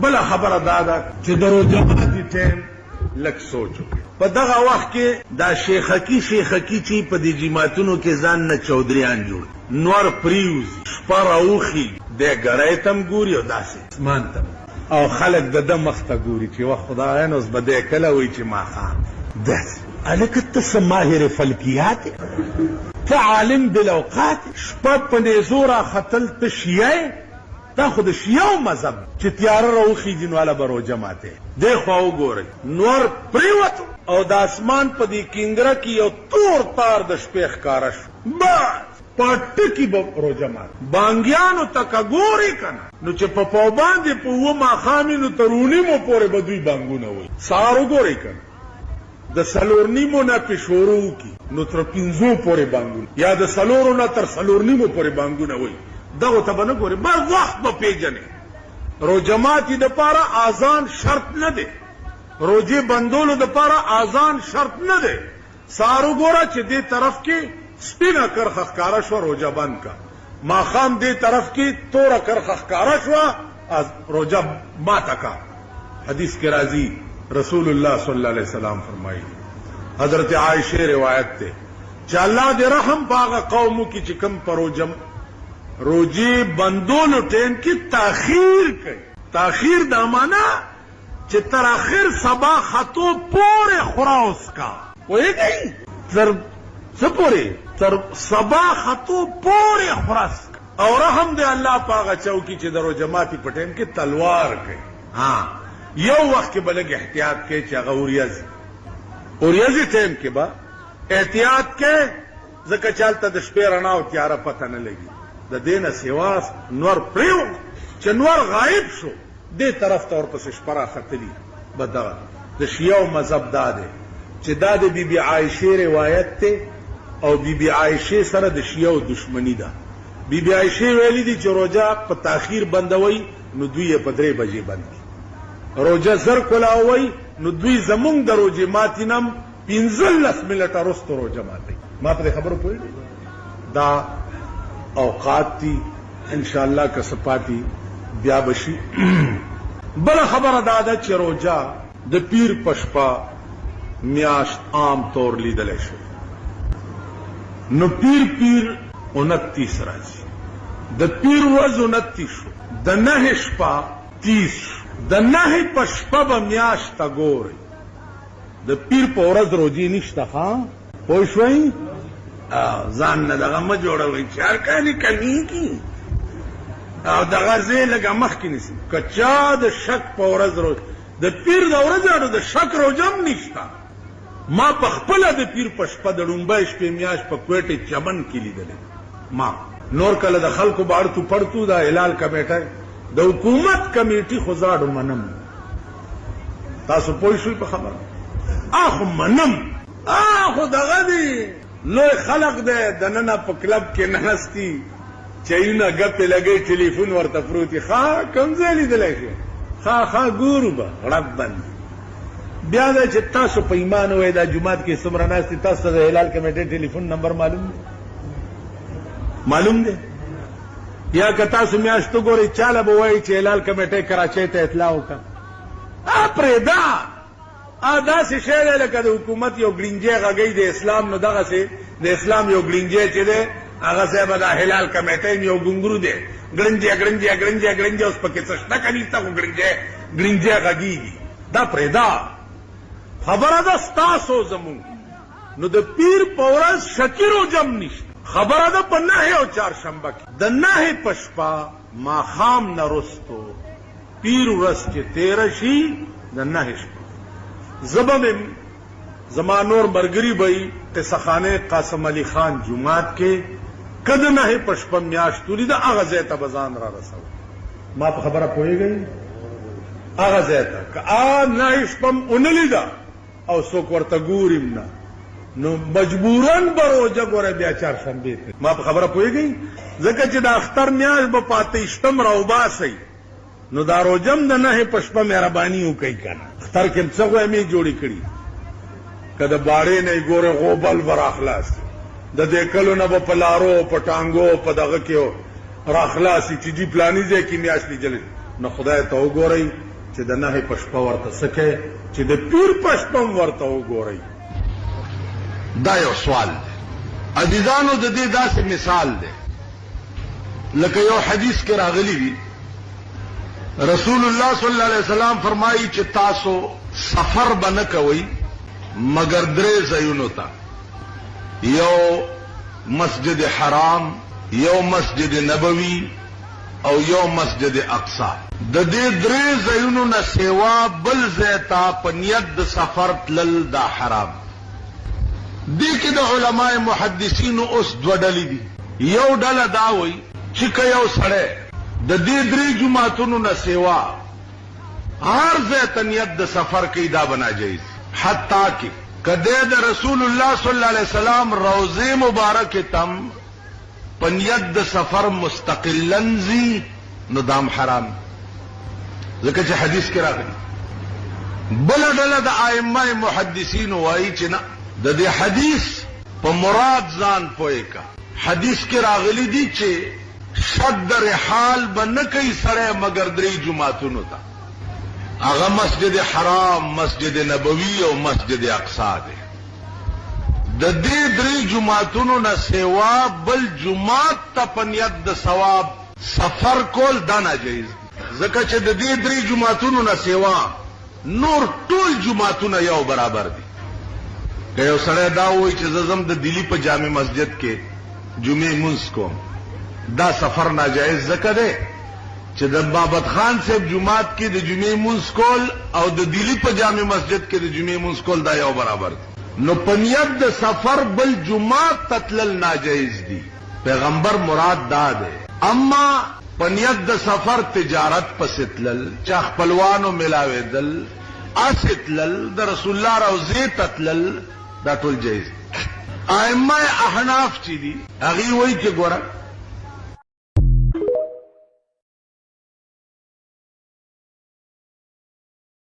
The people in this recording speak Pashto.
بل خبره دا ده چې د روژه ماتي ټیم لږ سوچ وکړي. په دغه وخت کې دا شیخکی چې په دې جماعتونو کې ځان نه چودریان جوړ نور پریوز شپه راوخي د ګرای تم ګوري او داسې اسمان ته او خلک د ده مخ ته ګوري چې وه خدایانو اوس به دی کله وایي چې ماښام داسې هلکه ته څه ماهر فلکیات ته عالم بالاوقات شپه په نیزو راختل ته شیعه دا خو د شیعو مذهب چې تیاره راوخیږي نو هله به روژه ماتې دی خوا وګورئ نور پرېوتو او د اسمان په دې کینګره کې یو تور تار د شپې ښکاره شو بس په ټکي به روژه مات بانګیانو ته که ګورې که نه نو چې په پاو باندې په اوه ماښامې نو تر اونیمو پورې به دوی بانګونه وایي سهار وګورئ که نه د څلور نیمو نه پې شروع وکړي نو تر پنځو پورې بانګونه یا د څلورو نه تر څلور نیمو پورې بانګونه وایي دغو ته به نه ګورې بس وخت به پېژنې روژه ماتي دپاره اذان شرط نه دی روژې بندولو دپاره اذان شرط نه دی سهار وګوره چې دې طرف کې سپینه کرخه ښکاره شوه روژه بند کا ماښام دې طرف کې توره کرخه ښکاره شوه روژه ماته کا حدیث کې راځي رسول الله صلی الله علیه وسلم فرمایي حضرت عائشہ روایت ته چې الله دې رحم په هغه قومو کې چې کوم په روژې بندولو ټیم کې تاخیر کوي تاخیر دا معنا چې تر اخر سبا خطو پورې خورا اسکا پوهېږئ تر څه پورې تر سبا خطو پورې خورا اسکا او رحم دې الله په هغه چوکي چې د روژه ماتي په ټیم کې تلوار کوي ها یو وخت کې به لږ احتیاط کوي چې هغه اوریځي ټیم کې به احتیاط کوي ځکه چې هلته د شپې رڼا او تیاره پته نه لګي د دې نه سوا نور پرېوت چې نور غایب شو دې طرف ته ورپسې شپه راختلي به دغه د شیعو مذهب دا دی چې دا د بی بی عایشې روایت دی او بی بی عایشې سره د شیعو دشمنی ده بی بی عایشې ویلي دي چې روژه په تاخیر بندوي نو دوی یې په 3 بجې بند کړي روژه زر کولاوي نو دوی زمونږ د روژې ماتي نم 15 منټه وروسته روژه ماتوي ما په دې خبرو پوهېږئ دا اوقات دي انشاءالله که څه پاتې بیا به شي بله خبره دا ده چې روژه د پیر په شپه میاشت عام طور لیدلی شو نو پیر 29 راځي د پیر ورځ 29 شو د 9 شپه 30 شو د 9 په شپه به میاشت ته ګورئ د پیر په ورځ روژې نشته ښه پوه شوئ ځان نه دغه مه جوړوئ چې هر کالي کمیږي او دغه ځای لږه مخکې نیسي که چا د شک په ورځ د پیر د ورځې د شک روژه هم نشته ما په خپله د پیر په شپه د ړومبی شپې میاشت په کویټې چمن کې لیدلی ما نور کله د خلکو به اړتو پړتو دا هلال کمیټه د حکومت کمیټي خو زاړو منم تاسو پوه شوئ په خبره خو منم خو دغه دی لوی خلق دی دننه په کلب کې نهستی چایونه ګپې لګوي ټلیفون ورته پروت وي کوم ځای لیدلی شي ګورو به غړپ بند بیا دا چې تاسو په ایمان وایئ دا جومات کې څومره ناست دي تاسو ته د هلال کمیټې ټلیفون نمبر معلوم دی یا که تاسو میاشت وګورئ چاله به وایي چې هلال کمیټې کراچۍ ته اطلاع وکړه پرېږده داسې شی دی لکه د حکومت یو ګړنجی غږی د اسلام نو دغسې د اسلام یو ګړنجی چې دی هغسې به د هلال کمیټۍ یو ګونګرو دی ګړنجی اوس پکې څه شته که نشته خو ګړنجی غږیږي دا پرېږده خبره ده ستاسو زمونږ نو د پیر په ورځ شکي روژه هم نشته خبره ده په 9 او چهارشنبه کې د 9 په شپه ماښام نه وروستو پیر ورځ چې تېره شي د 9 شپه زه به زما نور ملګري به وي قصهخانه قاسم علي خان جومات کې که د 9 په شپه میاشت ولیده هغه ځای ته به ځان را رسوم ما په خبره پوهېږئ هغه ځای ته که 9 شپه م ونه لیده او څوک ورته ګوریم نه نو مجبوراً به روژه ګوره بیا چهارشنبې ته ما په خبره پوهېږئ ځکه چې د اختر میاشت به په 28 راوباسئ نو دا روژه هم د 9 په شپه مهرباني وکئ که نه اختر کې هم څه غویمې جوړې کړي که د باړې نه یې ګورې غوبل به راخلاص د دې کلو نه به په لارو په ټانګو په دغه کې راخلاصي چې جي پلاني ځای کې میاشت لیدلې نو خدای ته وګورئ چې د نهي په شپه ورته سکه چې د پیر په شپه ورته وګورئ. دا یو سوال دی. عزیزانو د دې داسې مثال دی لکه یو حدیث کې راغلی دی رسول الله صلی الله علیه وسلم فرمایي چې تاسو سفر به نه کوئ مگر درې ځایونو ته، یو مسجد حرام، یو مسجد نبوي او یو مسجد اقصا. د دې درې ځایونو نه سیوا بل ځای ته په نیت د سفر تلل دا حرام. دې کې د علماء محدثینو اوس دوه ډلې دي. یو ډله دا وایي چې که یو سړی د دې درې جماعتونو نه سیوا هر ځای ته نیت د سفر کوي دا به ناجایز، حتی کې کده د رسول الله صلی الله علیه وسلم روضه مبارکه تم په نیت د سفر مستقلن زی نو دام حرام، ځکه چې حدیث کې راغلی. بل ډله د ائمه محدثین وایي چې نه، د دې حدیث په مراد ځان پوهه کا. حدیث کې راغلی دی چې شد رحال بنه کوي سره مگر درې جمعاتونو ته، هغه مسجد حرام، مسجد نبوي او مسجد اقصا دی. د دې درې جمعاتونو نه سیوا بل جمعات ته په نیت د ثواب سفر کول دا ناجایز، ځکه چې د دې درې جمعاتونو نه سیوا نور ټول جمعاتونه یو برابر دي. که یو سړی دا وایي چې زه ځم د دلی په جامع مسجد کې جمعې مونځ کوم، دا سفر ناجایز ځکه دی چې د بابت خان صاحب جمعات کې د جمعې مونځ کول او د دلی په جامع مسجد کې د جمعې مونځ کول دا یو برابر دی. نو په نیت د سفر بل جمعات تتلل ناجایز دي. پیغمبر مراد دا دی. اما په نیت د سفر تجارت پسې تلل، چا خپلوانو ملاوېدل، اسې تلل، د رسول الله روضې ته تلل، دا ټول جایز. ائمه احناف چې دي هغې وایي چې ګوره